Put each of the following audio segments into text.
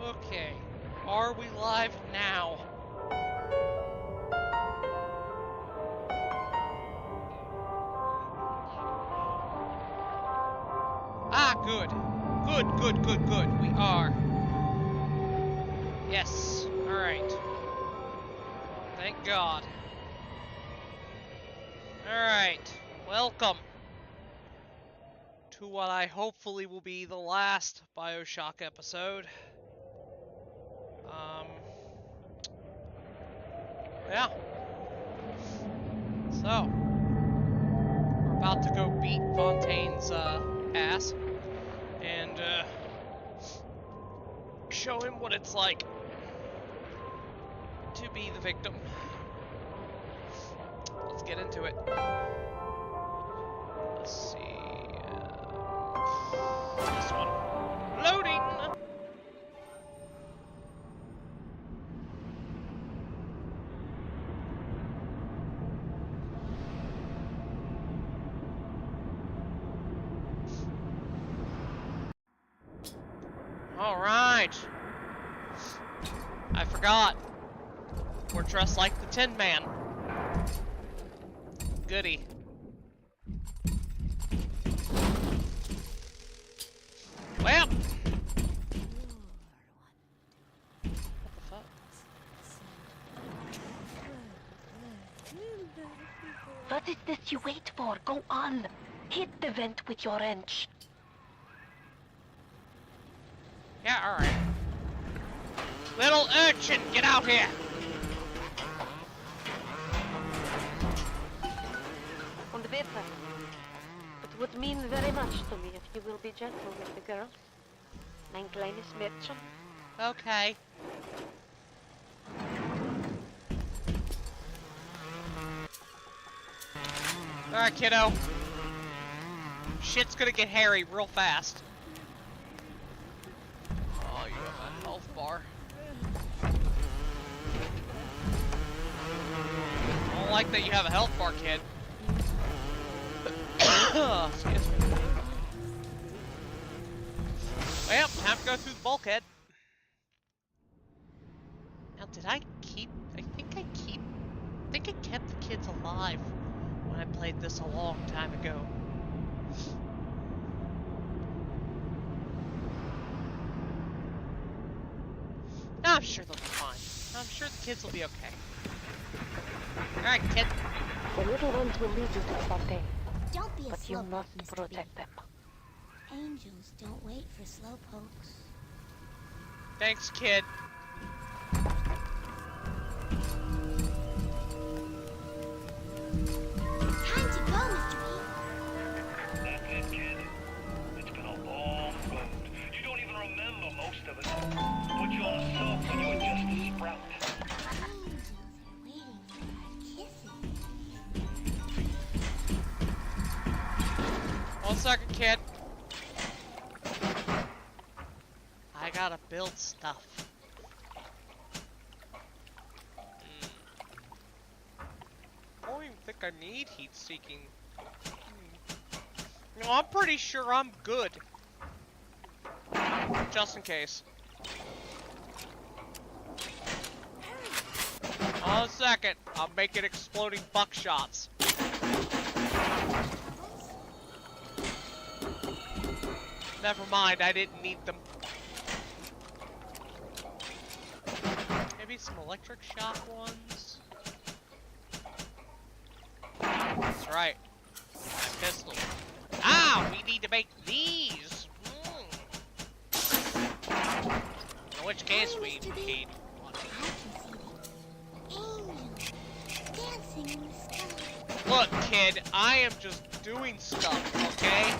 Okay. Are we live now? Ah, good. Good. We are. Yes. Alright. Thank God. Alright. Welcome to what I hopefully will be the last Bioshock episode. Yeah. So, we're about to go beat Fontine's, ass. And, show him what it's like to be the victim. Let's get into it. Let's see. This one. Loading! Alright. I forgot. We're dressed like the Tin Man. Goody. Well. What the fuck? What is this you wait for? Go on. Hit the vent with your wrench. Yeah, alright. Little urchin, get out here! Und bitte. It would mean very much to me if you will be gentle with the girl. Mein kleines Mädchen. Okay. Alright, kiddo. Shit's gonna get hairy real fast. Oh, you have a health bar. I don't like that you have a health bar, kid. Excuse me. Well, time to go through the bulkhead. Now, did I keep... I think I kept the kids alive when I played this a long time ago. No, I'm sure they'll be fine. I'm sure the kids will be okay. Alright, kid. The little ones will lead you to Fontine. Don't be a But you slowpoke, must Mr. protect them. Angels don't wait for slowpokes. Thanks, kid. Time to go, Mr. P. That's it, kid. It's been a long road. You don't even remember most of it. Put you on a soap when you were just a sprout. Angels are waiting for our kisses. One second, kid. I gotta build stuff. I don't even think I need heat-seeking. No, I'm pretty sure I'm good. Just in case. Hold on a second. I'm making exploding buckshots. Never mind, I didn't need them. Maybe some electric shock ones? That's right. My pistol. Ah, we need to make these! In which case we need... I can see the angels dancing in the sky. Look, kid, I am just doing stuff, okay?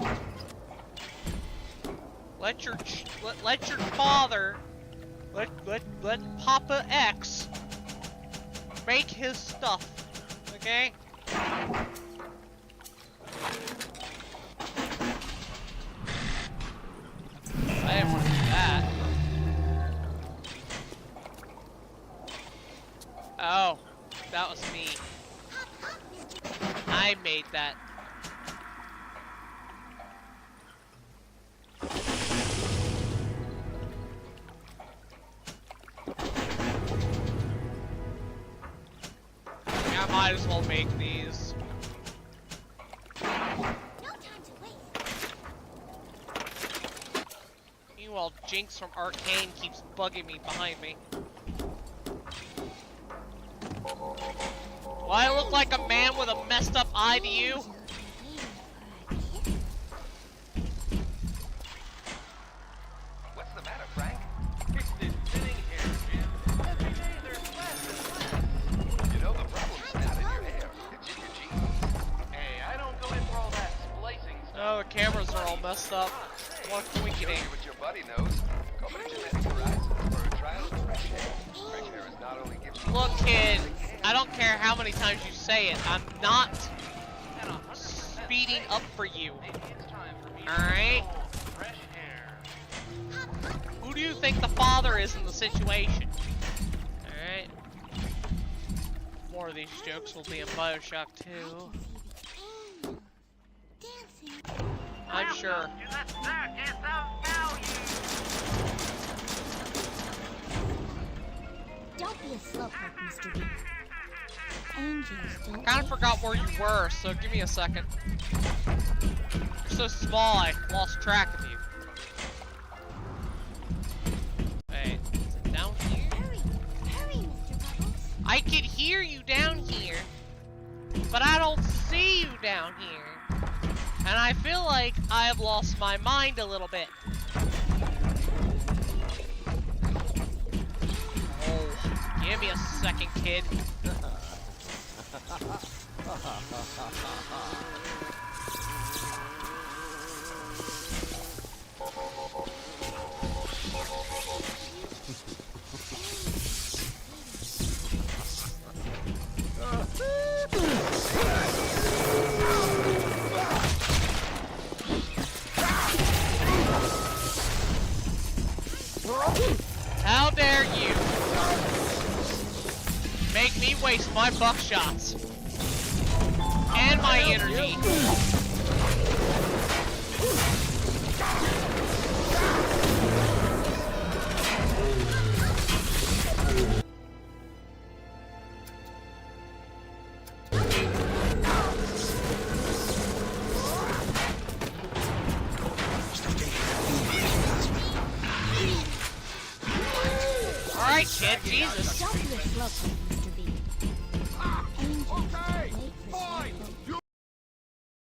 Let your father, let Papa X make his stuff, okay? I didn't do that. Oh, that was me. I made that. might as well make these. No time to waste. Meanwhile, Jinx from Arcane keeps bugging me behind me. Do I look like a man with a messed up eye to you? What's the matter, Frank? It's been sitting here, Jim. Every day there's less and less. You know the problem's not in your hair. It's in your jeans. Hey, I don't go in for all that splicing stuff. Oh, the cameras are all messed up. What can we Show get in? you what your buddy knows. Go to Genetic Horizons for a trial of fresh hair. Fresh hair is not only gives you... Look, kid, I don't care how many times you say it. I'm not speeding up for you. Alright? Fresh hair. Who do you think the father is in the situation? Alright? More of these jokes will be in Bioshock 2. I'm sure. Don't be a slowpoke, Mr. B. Angels don't. Kind of forgot where you were, so give me a second. You're so small, I lost track of you. Wait, is it down here? Hurry, hurry, Mr. Bubbles. I can hear you down here, but I don't see you down here. And I feel like I have lost my mind a little bit. Oh, give me a second, kid. How dare you make me waste my buckshots and my energy. Alright, kid, Jesus. Don't be a slowpoke, Mr. B. Angels don't wait for slowpokes.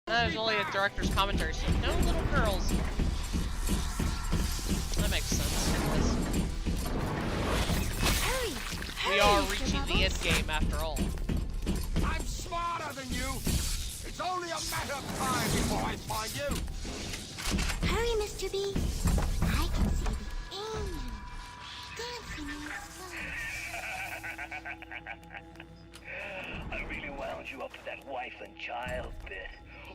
That is only a director's commentary, so no little girls. That makes sense. Hurry, We hurry, are Mr. reaching the end Bubbles. game after all. I'm smarter than you. It's only a matter of time before I find you. Hurry, Mr. B. I can see the angel dancing in the sky. I really wound you up for that wife and child bit.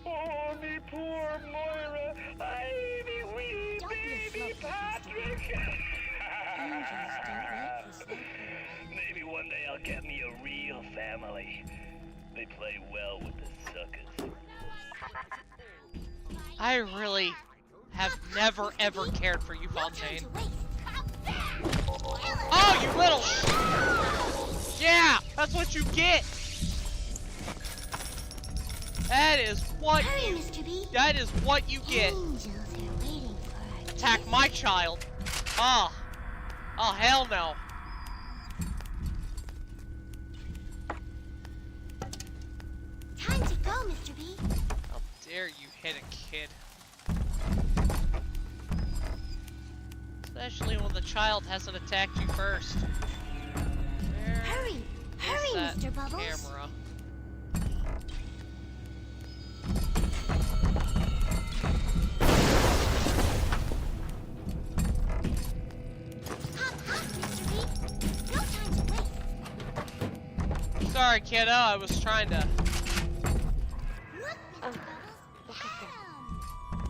Oh, me poor Moira. I me wee Don't be a baby slowpoke, Patrick. Angels don't wait for slowpokes. Maybe one day I'll get me a real family. They play well with the suckers. I really have never ever cared for you, No time Fontine. to waste. Oh, you little yeah, that's what you get. That is what Hurry, you Mr. B. that is what you get. Angels are waiting for our Attack my child. Oh. Oh, hell no. Time to go, Mr. B. How dare you hit a kid. Especially when the child hasn't attacked you first. Where Hurry, is hurry, that Mr. Bubbles. camera? Hop, hop, Mr. B. No time to waste. Sorry, kiddo, I was trying to... Look, Mr. Bubbles. Look at them. Bam!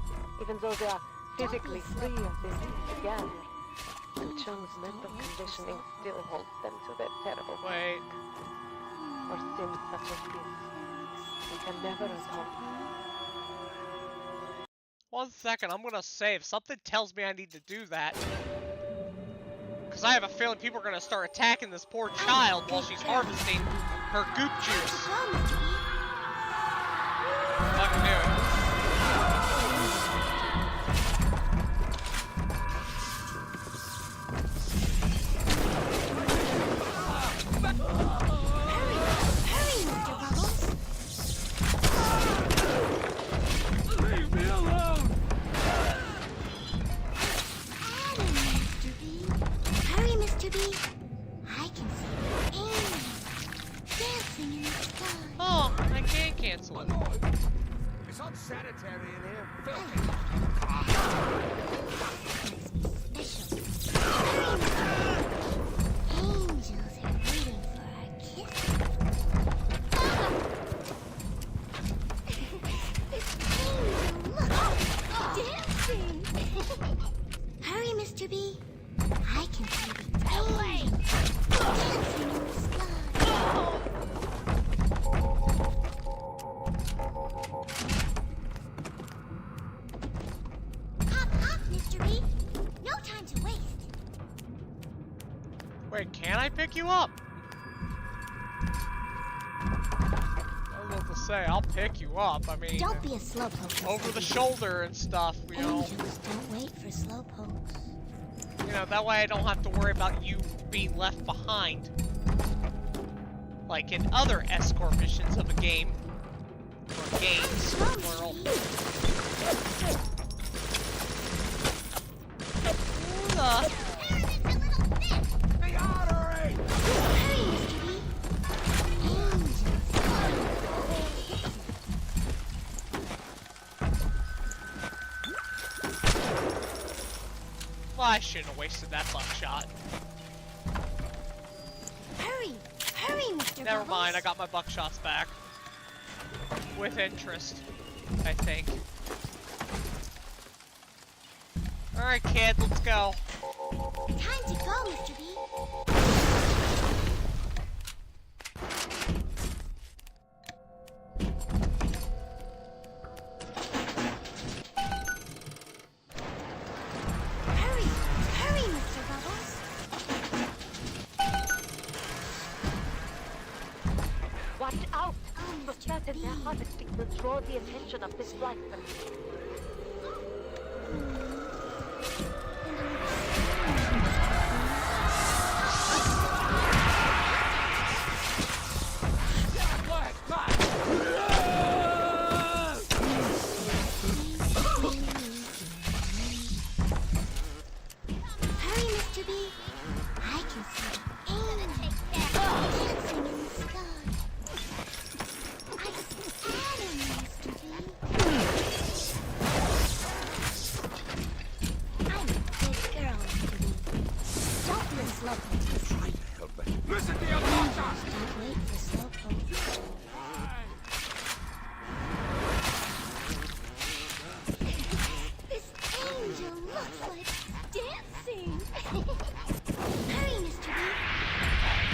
Even though they are physically free of disease together, Chung's mental conditioning still holds them to that terrible Wait. for sins such as this. We can never atone. 1 second, I'm gonna save. Something tells me I need to do that. Because I have a feeling people are gonna start attacking this poor child while she's harvesting. Her goop Time to juice. go, Mr. B. Fucking do it. Hurry, Mr. Bubbles. Leave me alone! Adam, Mr. B. Hurry, Mr. B. I can see the angels dancing in the sky. Oh, I can't cancel it. It's unsanitary in here. Filthy. Special. Hurry, Mr. B. Angels are waiting for our kiss. This angel, look, dancing. Hurry, Mr. B. I can see the angels dancing in the sky. Hop, hop, Mr. B. No time to waste. Wait, can I pick you up? I don't know what to say. I'll pick you up. I mean, Don't be a slowpoke, Mr. over the B. shoulder and stuff, you know. Angels don't wait for slowpokes. You know, that way I don't have to worry about you being left behind. Like in other escort missions of a game. Or games, plural. Ooh, The artery! Hurry, Mr. B. Angels. well, I shouldn't have wasted that buckshot. Hurry, hurry, Mr. Never Bubbles. mind, I got my buckshots back. With interest, I think. Alright, kid, let's go. Time to go, Mr. B. Hurry, hurry, Mr. Bubbles. Watch out! Oh, The Mr. threat in their B. honesty will draw the attention of this flight. Hurry, Mr. B. I can see the angels dancing in the sky. I see Adam, Mr. B. I'm a good girl, Mr. B. Don't be a slowpoke. Listen to your daughter! Don't wait for slowpokes. This angel looks like dancing. Hurry, Mr. B.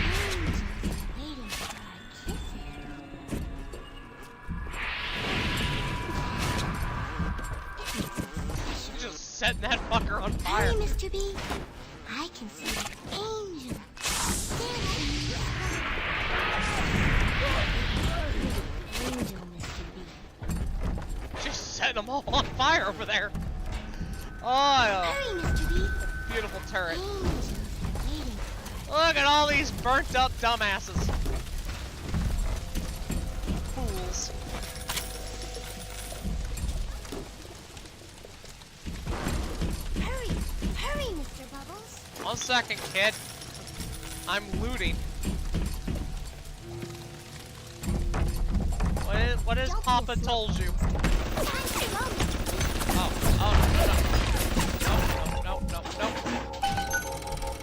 Angels are waiting for our kisses. It makes me special. Just setting that fucker on fire. Hurry, Mr. B. I can see the angel dancing in the sky. Angel, Mr. B. Just setting them all on fire over there. Oh, Hurry, Mr. B. beautiful turret. Angels are waiting for Look at all these burnt up dumbasses. Fools. Hurry, hurry, Mr. Bubbles. 1 second, kid. I'm looting. What is Don't be Papa a slow- told you? Time to go, Mr. No.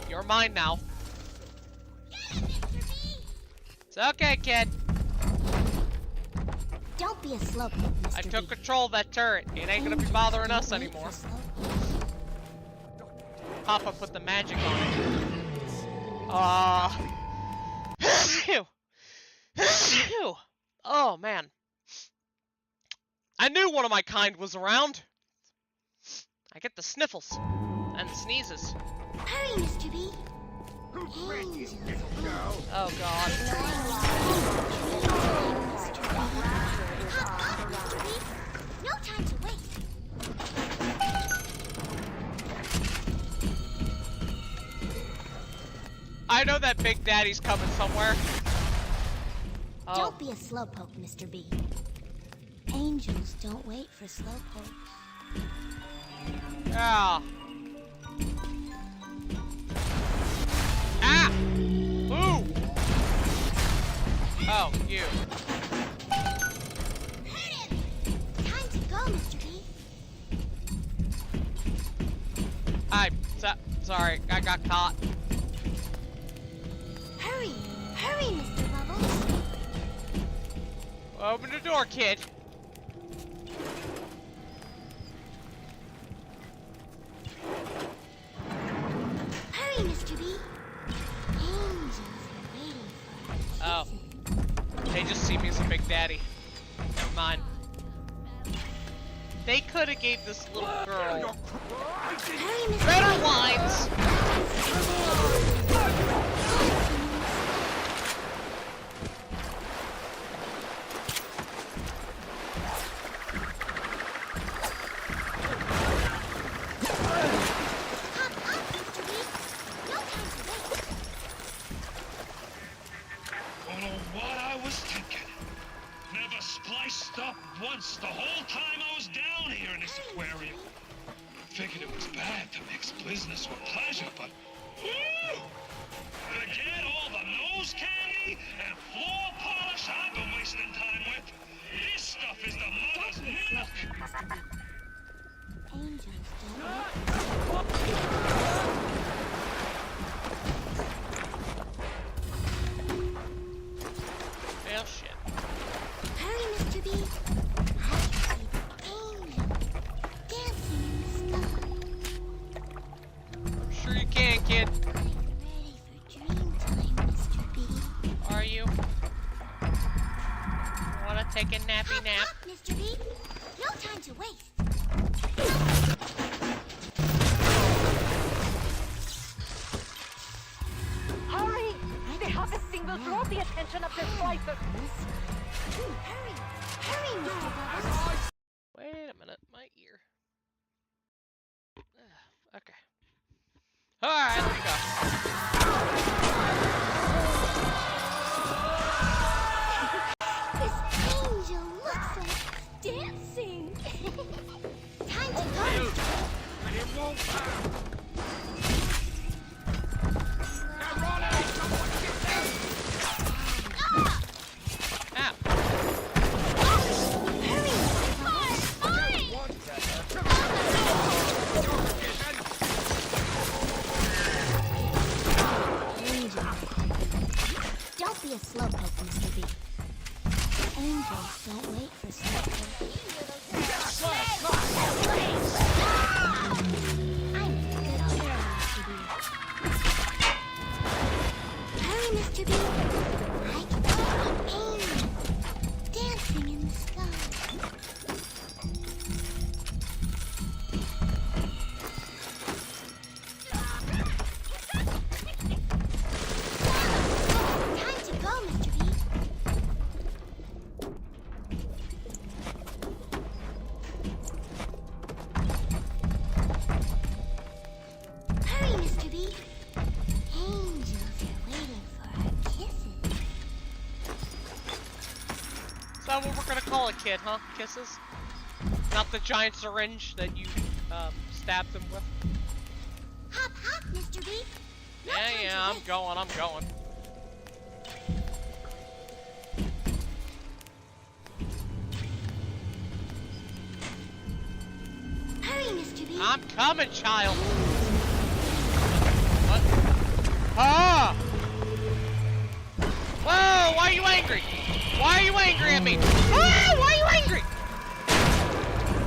You're mine now. Get it, Mr. B. It's okay, kid. Don't be a slowpoke, Mr. I took B. control of that turret. It ain't gonna be bothering Don't us wait anymore. for slowpokes. Papa put the magic on it. Phew. Phew. Oh, man. I knew one of my kind was around. I get the sniffles and the sneezes. Hurry, Mr. B. Angels. Oh god. Hop up, Mr. B. No time to waste. I know that Big Daddy's coming somewhere. Oh. Don't be a slowpoke, Mr. B. Angels don't wait for slowpokes. Yeah. Ah! Ooh! Oh, you. Hurt him! Time to go, Mr. B. Sorry, I got caught. Hurry! Hurry, Mr. Bubbles! Open the door, kid. Hurry, Mr. B. Angels are waiting for Oh. our kisses. They just see me as a Big Daddy. Never mind. They could have gave this little girl Hurry, Mr. better lines. Hop up, Mr. B. No time to wait. Don't know what I was thinking. Never spliced up once the whole time I was down here in this aquarium. Figured it was bad to mix business with pleasure, but whew! Forget all the nose candy and floor polish I've been wasting time with. This stuff is the mother's Don't be a milk. slowpoke, Mr. B. Angels don't wait. Well, shit. Hurry, Mr. B. I can see the angels dancing in the sky. I'm sure you can, kid. I'm ready for dream time, Mr. B. Are you? Wanna take a nappy Hop nap? up, Mr. B. No time to waste. Hurry! The harvesting will draw the attention of the slicers. Hurry! Hurry, Mr. Bubbles! Wait a minute, my ear. Okay. Alright, let's go. This angel looks like dancing. Time to go. Ow. Hurry! Mine! Angel. Don't be a slowpoke, Mr. B. Angels don't wait for slowpokes. I'm a good girl, Mr. B. Hurry, Mr. B. I can see the angels dancing in the sky. Time to go, Mr. B. Hurry, Mr. B. Angels are waiting for our kisses. Is that what we're gonna call it, kid, huh? Kisses? Not the giant syringe that you, stabbed him with? Hop, hop, Mr. B. No time to Yeah, I'm waste. going, I'm going. Hurry, Mr. B. I'm coming, child! What? Ah! Whoa, why are you angry? Why are you angry at me? Ah, why are you angry?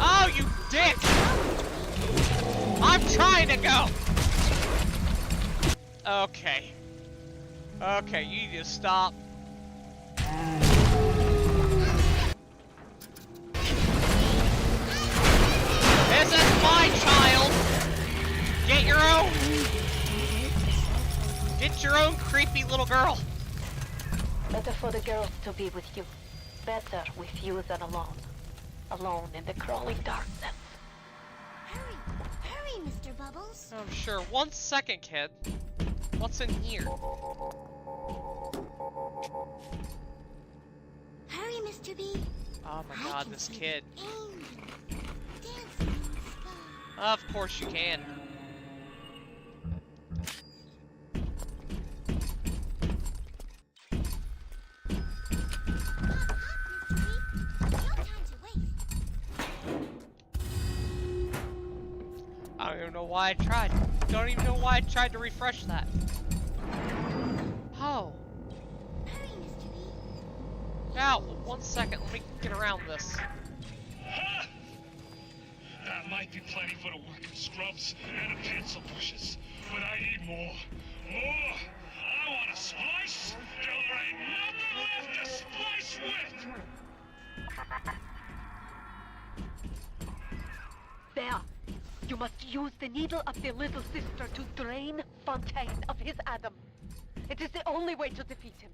Oh, you dick! I'm trying to go! Okay. Okay, you need to stop. This is my child! Get your own! Get your own creepy little girl. Better for the girls to be with you. Better with you than alone. Alone in the crawling darkness. Hurry! Hurry, Mr. Bubbles! I'm sure. 1 second, kid. What's in here? Hurry, Mr. B! Oh my I god, can this see kid. the angels dancing in the sky. Of course you can. I don't even know why I tried. Don't even know why I tried to refresh that. Oh. Hurry, Mr. B! Now, 1 second. Let me get around this. Ha! That might be plenty for the working scrubs and the pencil pushers, but I need more. More! I want to splice till there ain't nothing left to splice with! There! You must use the needle of the little sister to drain Fontine of his Adam. It is the only way to defeat him.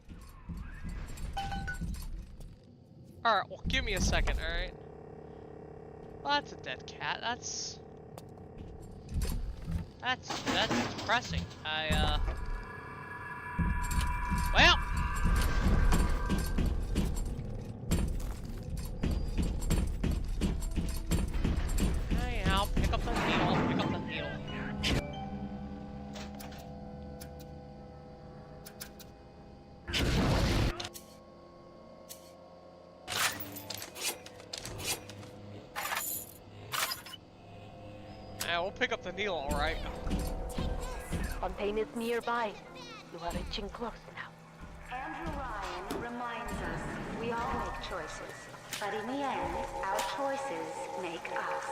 Alright, well, give me a second, alright? Well, that's a dead cat. That's depressing. Well! Hey, I'll pick up the needle, pick up the needle. Yeah, we'll pick up the needle, alright? Fontaine is nearby. You are reaching close now. Andrew Ryan reminds us we all make choices, but in the end, our choices make us.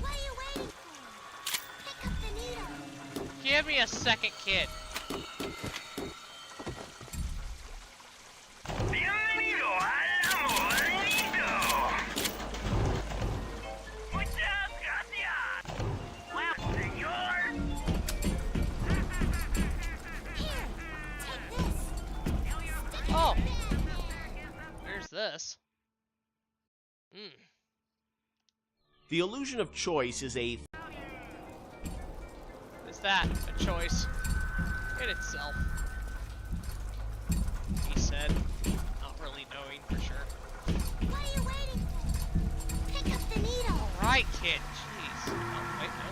What are you waiting for? Pick up the needle! Give me a second, kid. Here! Take this! Oh! Where's this? The illusion of choice is a Is that a choice in itself? He said, not really knowing for sure. What are you waiting for? Pick up the needle! Right, kid. Jeez. Oh, wait, no.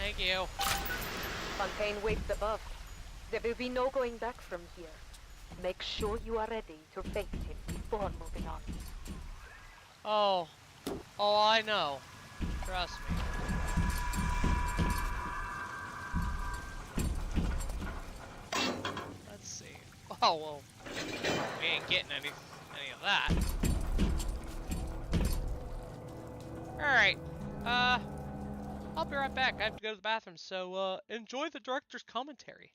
Thank you. Fontaine waits above. There will be no going back from here. Make sure you are ready to face him before moving on. Oh. Oh, I know. Trust me. Let's see. Oh, well. We ain't getting any of that. Alright. I'll be right back. I have to go to the bathroom, so, enjoy the director's commentary.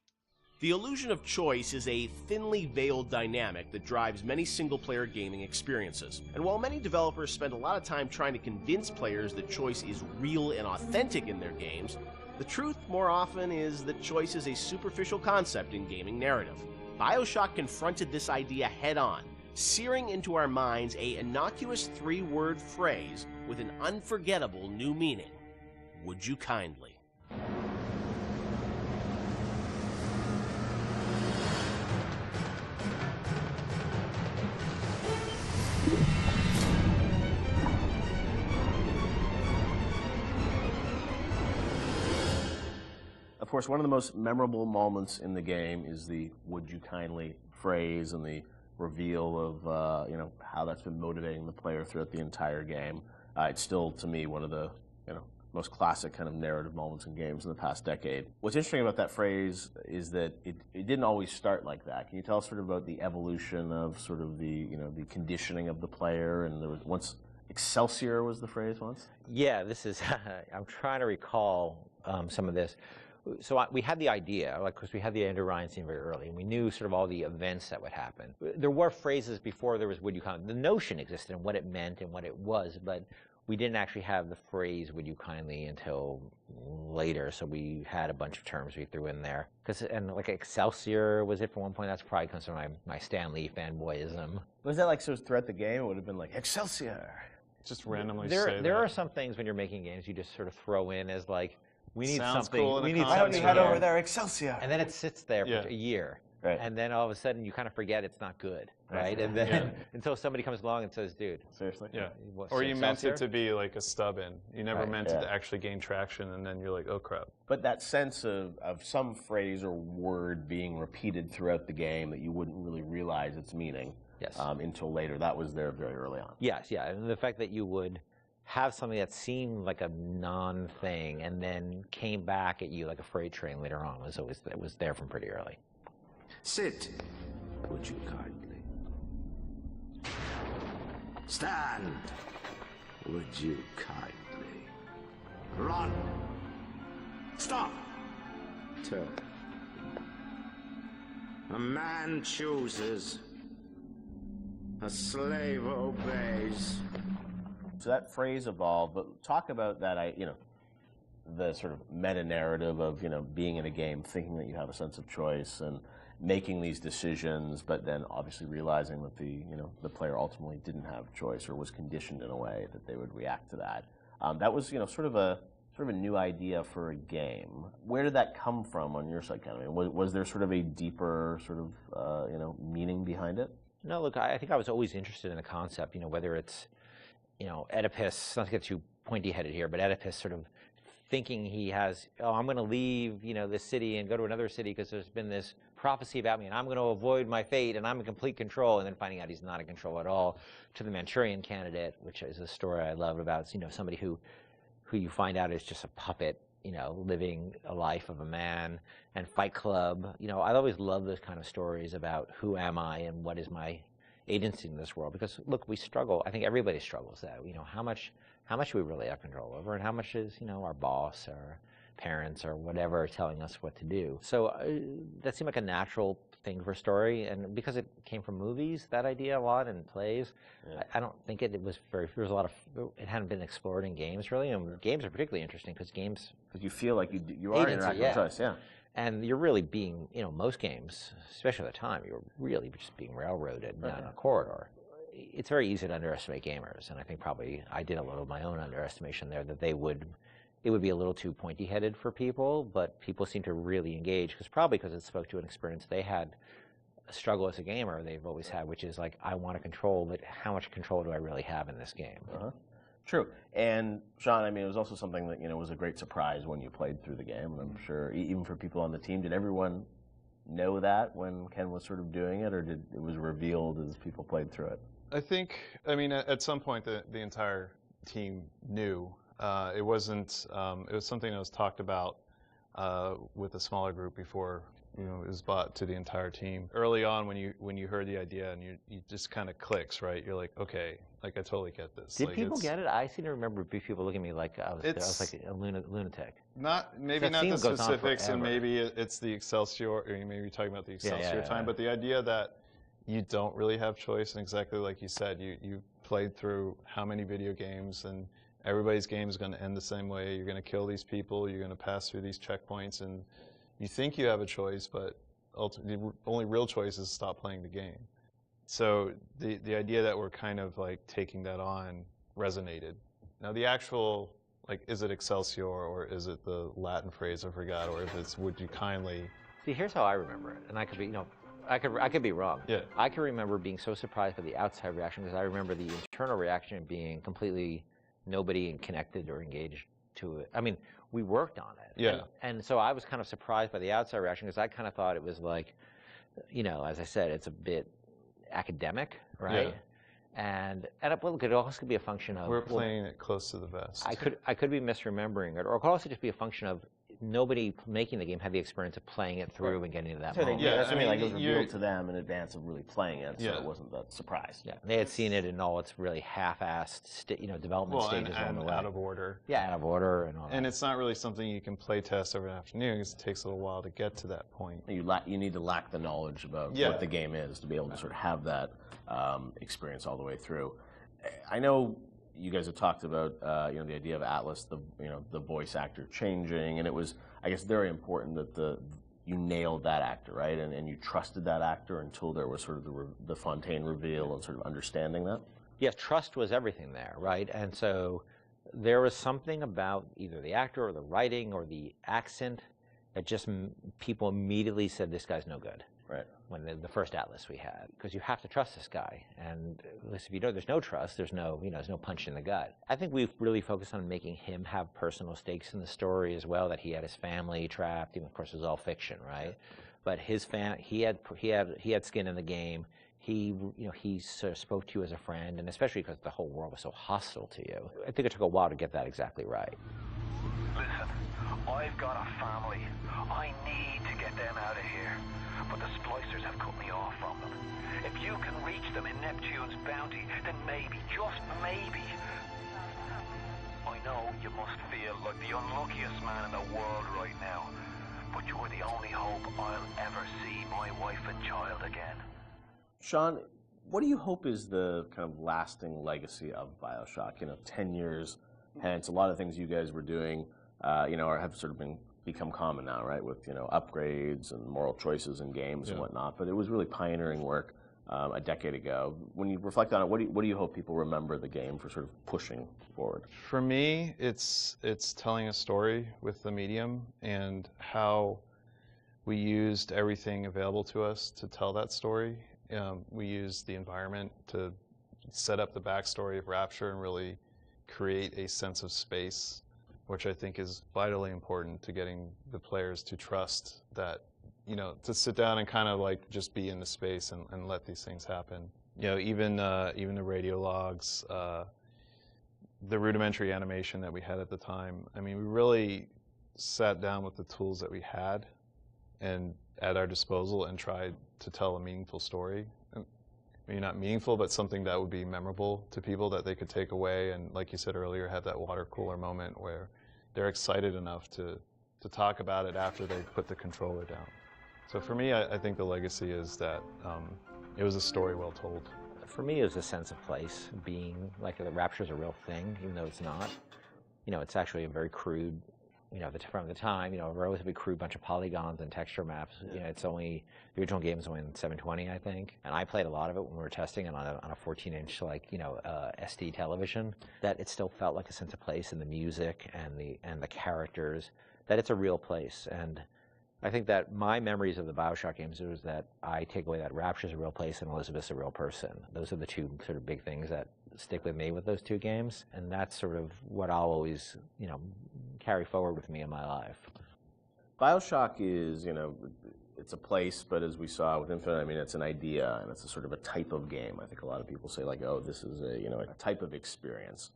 The illusion of choice is a thinly veiled dynamic that drives many single-player gaming experiences. And while many developers spend a lot of time trying to convince players that choice is real and authentic in their games, the truth more often is that choice is a superficial concept in gaming narrative. Bioshock confronted this idea head-on, searing into our minds a innocuous 3-word phrase with an unforgettable new meaning. Would you kindly? Of course, one of the most memorable moments in the game is the "would you kindly" phrase and the reveal of how that's been motivating the player throughout the entire game. It's still, to me, one of the most classic kind of narrative moments in games in the past decade. What's interesting about that phrase is that it didn't always start like that. Can you tell us sort of about the evolution of sort of the the conditioning of the player? And there was once Excelsior was the phrase once. Yeah, this is. I'm trying to recall some of this. So we had the idea, because we had the Andrew Ryan scene very early, and we knew sort of all the events that would happen. There were phrases before there was "would you kindly." The notion existed and what it meant and what it was, but we didn't actually have the phrase "would you kindly" until later, so we had a bunch of terms we threw in there. And like Excelsior was it for one point. That's probably comes from my Stan Lee fanboyism. Was that like so throughout the game? It would have been like Excelsior. Just randomly There are some things when you're making games you just sort of throw in as like, we need Sounds something. cool in We a need concept. Why don't you something head here. over there, Excelsior? And then it sits there for a year. Right. And then all of a sudden you kind of forget it's not good, right? And then until somebody comes along and says, dude. Seriously? Yeah. what's Or you meant Excelsior? it to be like a stub-in. You never Right. meant it to actually gain traction, and then you're like, oh crap. But that sense of some phrase or word being repeated throughout the game that you wouldn't really realize its meaning Yes. Until later, that was there very early on. Yes, yeah. And the fact that you would have something that seemed like a non-thing and then came back at you like a freight train later on was there from pretty early. Sit, would you kindly? Stand, would you kindly? Run. Stop. Turn. A man chooses. A slave obeys. So that phrase evolved, but talk about that, the sort of meta-narrative of, being in a game, thinking that you have a sense of choice and making these decisions, but then obviously realizing that the player ultimately didn't have choice or was conditioned in a way that they would react to that. That was, sort of a new idea for a game. Where did that come from on your side, Ken? I mean, was there sort of a deeper sort of, meaning behind it? No, look, I think I was always interested in the concept, whether it's, Oedipus, not to get too pointy-headed here, but Oedipus sort of thinking he has, I'm going to leave, this city and go to another city because there's been this prophecy about me and I'm going to avoid my fate and I'm in complete control, and then finding out he's not in control at all, to the Manchurian Candidate, which is a story I love about, somebody who you find out is just a puppet, living a life of a man, and Fight Club. I always love those kind of stories about who am I and what is my agency in this world, because look, we struggle. I think everybody struggles that. How much do we really have control over, and how much is our boss or parents or whatever telling us what to do? So that seemed like a natural thing for a story, and because it came from movies, that idea a lot, and plays, I don't think it was very. There was a lot of it hadn't been explored in games really, and games are particularly interesting because you feel like you are interacting with choice, yeah. And you're really being, most games, especially at the time, you're really just being railroaded down a corridor. It's very easy to underestimate gamers, and I think probably I did a little of my own underestimation there, that it would be a little too pointy-headed for people, but people seem to really engage, because it spoke to an experience they had, a struggle as a gamer they've always had, which is like, I want to control, but how much control do I really have in this game? True. And Sean, I mean, it was also something that, was a great surprise when you played through the game. And I'm sure even for people on the team, did everyone know that when Ken was sort of doing it, or did it was revealed as people played through it? I think, at some point the entire team knew. It wasn't, it was something that was talked about with a smaller group before, it was brought to the entire team. Early on, when you heard the idea and you just kind of clicks, right? You're like, okay, like I totally get this. Did people get it? I seem to remember people looking at me like I was like a lunatic. Maybe not the specifics, and maybe it's the Excelsior, or you may be talking about the Excelsior time, but the idea that you don't really have choice, and exactly like you said, you played through how many video games, and everybody's game is going to end the same way. You're going to kill these people, you're going to pass through these checkpoints, and you think you have a choice, but ultimately the only real choice is stop playing the game. So the idea that we're kind of like taking that on resonated. Now the actual, like, is it Excelsior, or is it the Latin phrase I forgot, or if it's would you kindly? See, here's how I remember it, and I could be, I could be wrong. Yeah. I can remember being so surprised by the outside reaction, because I remember the internal reaction being completely nobody connected or engaged to it. I mean, we worked on it. Yeah. And so I was kind of surprised by the outside reaction, because I kind of thought it was like, as I said, it's a bit academic, right? Yeah. And it could also be a function of we're playing it close to the vest. I could be misremembering it, or it could also just be a function of nobody making the game had the experience of playing it through and getting to that moment. That's what I mean, like it was revealed to them in advance of really playing it, so it wasn't that surprise. Yeah, they had seen it in all its really half-assed, development stages and on the way. out of order. Yeah, out of order and all that. And it's not really something you can play test over an afternoon, because it takes a little while to get to that point. You need to lack the knowledge about what the game is to be able to sort of have that experience all the way through. I know you guys have talked about the idea of Atlas, the voice actor changing, and it was, I guess, very important that you nailed that actor, right? And you trusted that actor until there was sort of the Fontine reveal and sort of understanding that. Yeah, trust was everything there, right? And so there was something about either the actor or the writing or the accent that just people immediately said, this guy's no good. Right. When the first Atlas we had, because you have to trust this guy, and if you don't, there's no trust. There's no punch in the gut. I think we've really focused on making him have personal stakes in the story as well. That he had his family trapped. Even, of course, it was all fiction, right? But his he had skin in the game. He sort of spoke to you as a friend, and especially because the whole world was so hostile to you. I think it took a while to get that exactly right. Listen, I've got a family. I need to get them out of here. But the splicers have cut me off from them. If you can reach them in Neptune's bounty, then maybe, just maybe. I know you must feel like the unluckiest man in the world right now, but you're the only hope I'll ever see my wife and child again. Sean, what do you hope is the kind of lasting legacy of Bioshock? 10 years hence, a lot of things you guys were doing, have sort of become common now, right? With upgrades and moral choices in games and whatnot. But it was really pioneering work a decade ago. When you reflect on it, what do you hope people remember the game for sort of pushing forward? For me, it's telling a story with the medium and how we used everything available to us to tell that story. We used the environment to set up the backstory of Rapture and really create a sense of space, which I think is vitally important to getting the players to trust that, to sit down and kind of like just be in the space and let these things happen. Even the radio logs, the rudimentary animation that we had at the time. I mean, we really sat down with the tools that we had and at our disposal and tried to tell a meaningful story. Maybe not meaningful, but something that would be memorable to people that they could take away and, like you said earlier, have that water cooler moment where they're excited enough to talk about it after they put the controller down. So for me, I think the legacy is that it was a story well told. For me, it was a sense of place, being like the Rapture's a real thing, even though it's not. It's actually a very crude, from the time, a relatively crude bunch of polygons and texture maps. It's only, the original game is only in 720, I think. And I played a lot of it when we were testing it on a 14-inch, SD television. That it still felt like a sense of place in the music and the characters, that it's a real place. And I think that my memories of the Bioshock games is that I take away that Rapture's a real place and Elizabeth's a real person. Those are the two sort of big things that stick with me with those two games. And that's sort of what I'll always, carry forward with me in my life. Bioshock is, it's a place, but as we saw with Infinite, I mean, it's an idea and it's a sort of a type of game. I think a lot of people say oh, this is a type of experience.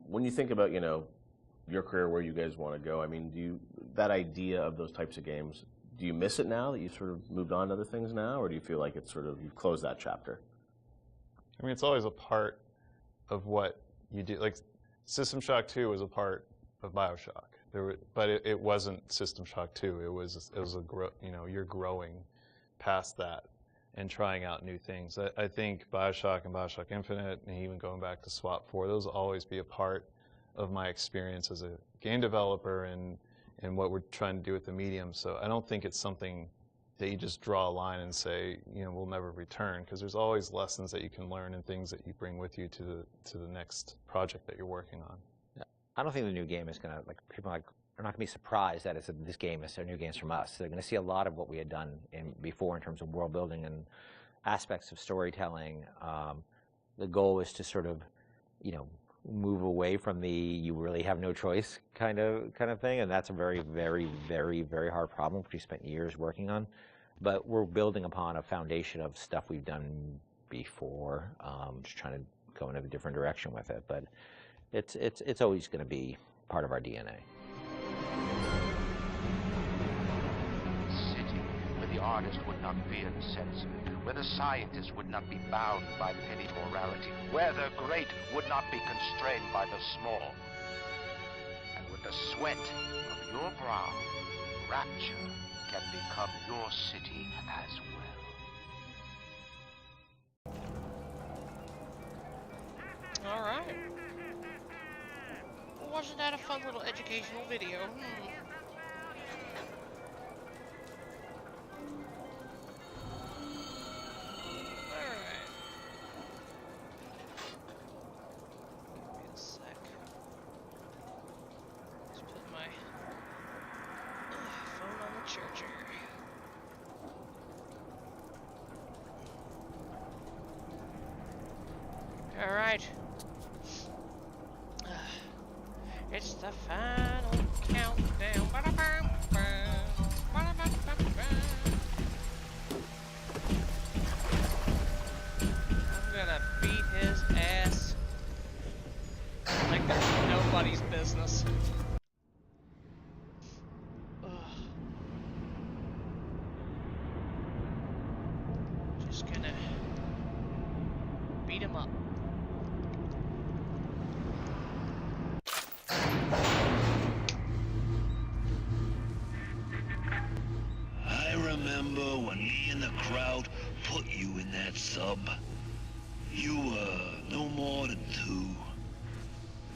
When you think about, your career, where you guys want to go, I mean, that idea of those types of games, do you miss it now that you've sort of moved on to other things now, or do you feel like it's sort of, you've closed that chapter? I mean, it's always a part of what you do. Like, System Shock 2 was a part of Bioshock. But it wasn't System Shock 2. It was you're growing past that and trying out new things. I think Bioshock and Bioshock Infinite, and even going back to SWAT 4, those will always be a part of my experience as a game developer and what we're trying to do with the medium. So I don't think it's something that you just draw a line and say, we'll never return, because there's always lessons that you can learn and things that you bring with you to the next project that you're working on. Yeah. I don't think the new game is going to, people are not going to be surprised that this game is new games from us. They're going to see a lot of what we had done before in terms of world building and aspects of storytelling. The goal is to sort of, move away from the you really have no choice kind of thing, and that's a very, very, very, very hard problem, which we spent years working on. But we're building upon a foundation of stuff we've done before, just trying to go in a different direction with it. But it's always going to be part of our DNA. City where the artist would not fear the censor, where the scientist would not be bound by petty morality, where the great would not be constrained by the small. And with the sweat of your brow, Rapture can become your city as well. All right. wasn't that a fun little educational video? Alright. Give me a sec. Let's put my phone on the charger. Alright. It's the final countdown. I'm gonna beat his ass like that's nobody's business. Just gonna beat him up. I remember when me and the crowd put you in that sub. You were no more than 2.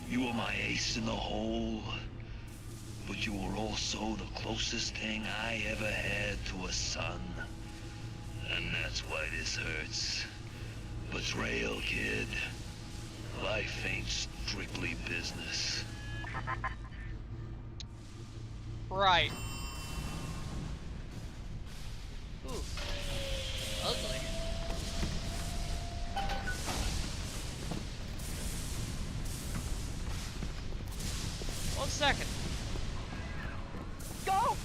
You were my ace in the hole, but you were also the closest thing I ever had to a son. And that's why this hurts. Betrayal, kid. Life ain't strictly business. Right. Ooh. Ugly. One second. Go!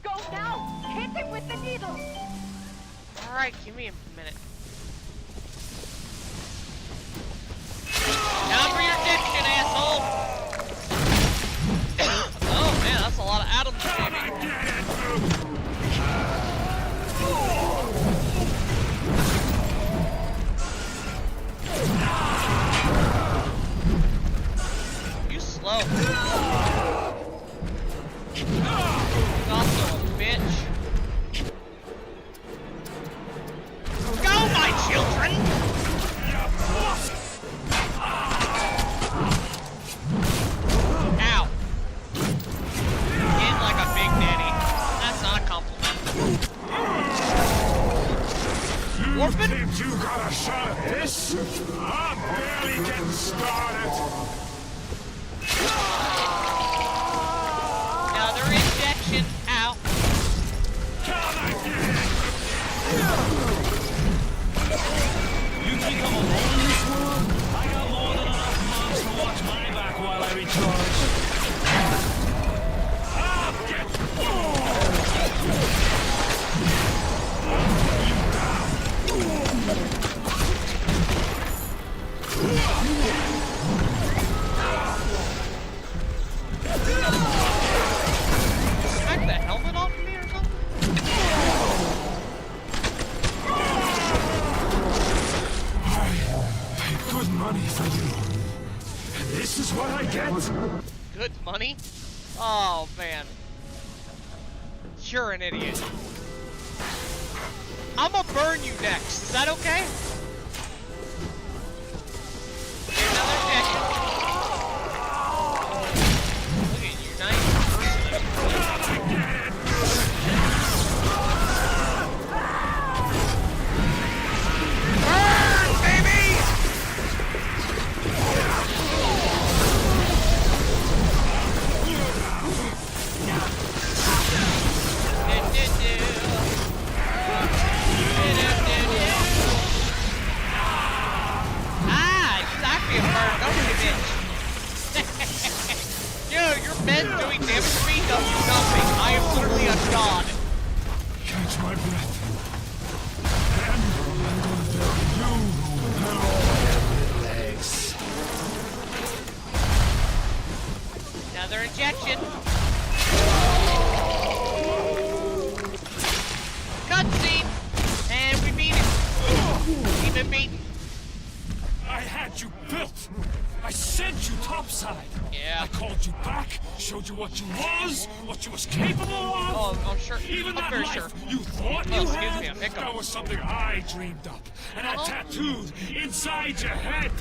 Go now! Hit him with the needle! Alright, give me a minute. Down for your diction, asshole! Oh man, that's a lot of atoms shaving. You slow. He's also a bitch. Go, my children! Ow. Getting like a big daddy. That's not a compliment. You think you got a shot at this? I'm barely getting started. Another injection. Ow. You think I'm alone in this world? I got more than enough moms to watch my back while I recharge. I'll get Smack the helmet off of me or something? I pay good money for you. And this is what I get? Good money? Oh, man. You're an idiot. I'ma burn you next. Is that okay? Okay, another injection. Look at you, nice burn, baby! Dude, your men doing damage to me does nothing. I am literally a god. Catch my breath. Then I'm gonna bury you and all your legs. Another injection. Cutscene. And we beat him. We've been beaten. I had you built. I sent you topside. Yeah. I called you back, showed you what you was capable of. Oh, I'm sure. Even I'm that very life sure. you thought Oh, you excuse had, me, I'm hiccup. that was something I dreamed up and I tattooed inside your head.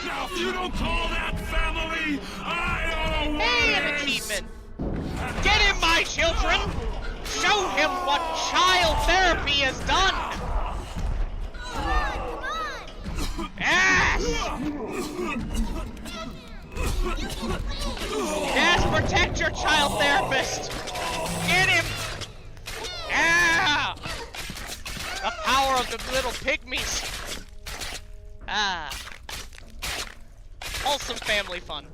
Now, if you don't call that family, I don't know what Hey, an is. achievement! Get him, my children! Show him what child therapy has done! Yes! Yes, protect your child therapist! Get him! Yeah! The power of the little pygmies! Ah. Wholesome family fun.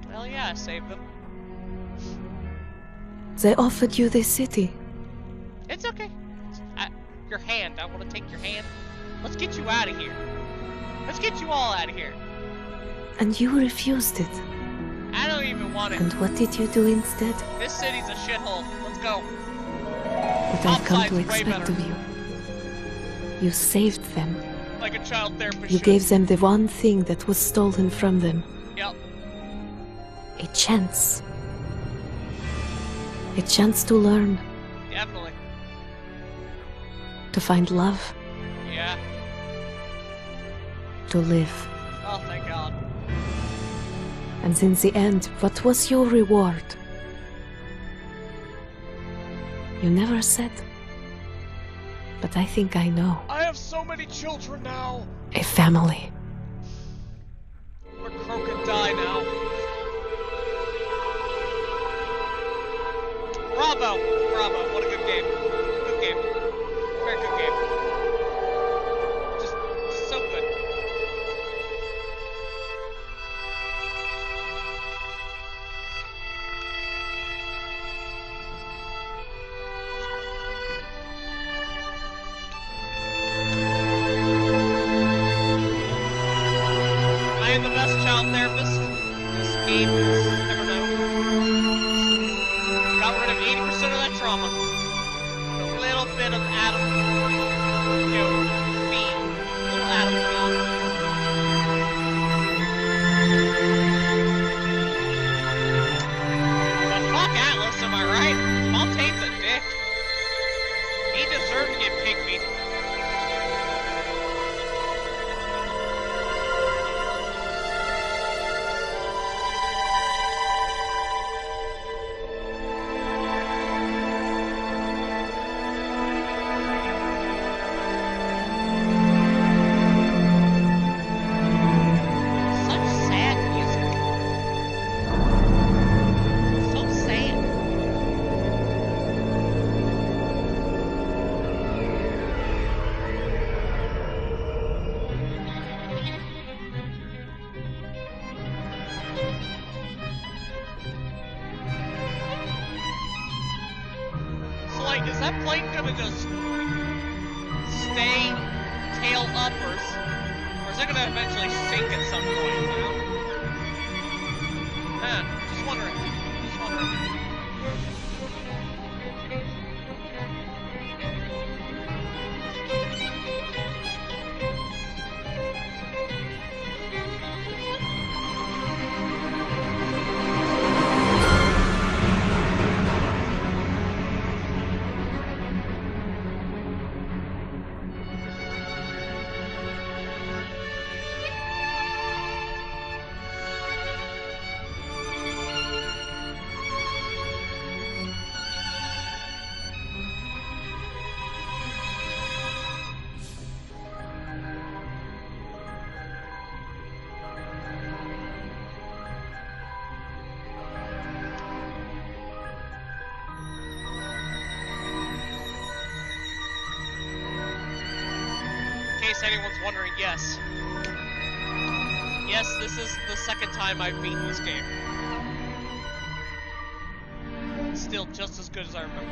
Well, yeah, I saved them. They offered you this city. It's okay. Your hand. I want to take your hand. Let's get you out of here. Let's get you all out of here. And you refused it. I don't even want it. And what did you do instead? This city's a shithole. Let's go. What I've come to expect of you. You saved them. Like a child therapist. You gave them the one thing that was stolen from them. Yep. A chance. A chance to learn. Definitely. To find love. Yeah. To live. Oh, thank God. And in the end, what was your reward? You never said. But I think I know. I have so many children now. A family. Where Crow could die now. Bravo! Bravo, what a good game. Good game. Very good game. Just so good. I am the best child therapist this game has ever known. Got rid of 80% of that trauma. A little bit of Adam, being. Little Adam being. But fuck Atlas, am I right? Fontaine's a dick. He deserved to get pygmied. Such sad music. So sad. So, like, is that plane gonna just stay tail up, or is it gonna eventually sink at some point, you know? Just wondering. Just wondering. In case anyone's wondering, yes. Yes, this is the second time I've beaten this game. It's still just as good as I remember.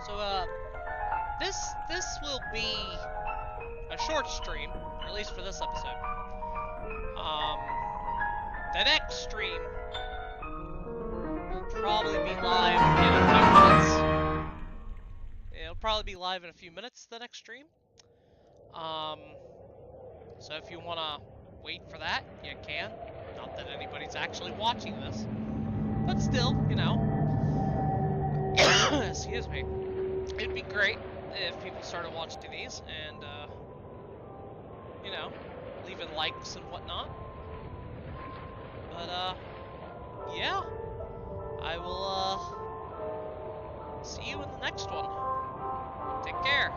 So, this will be a short stream, at least for this episode. The next stream will probably be live in a few minutes. It'll probably be live in a few minutes, the next stream. So if you wanna wait for that, you can. Not that anybody's actually watching this. But still, you know. Excuse me. It'd be great if people started watching these and, you know, leaving likes and whatnot. But, yeah. I will, see you in the next one. Take care.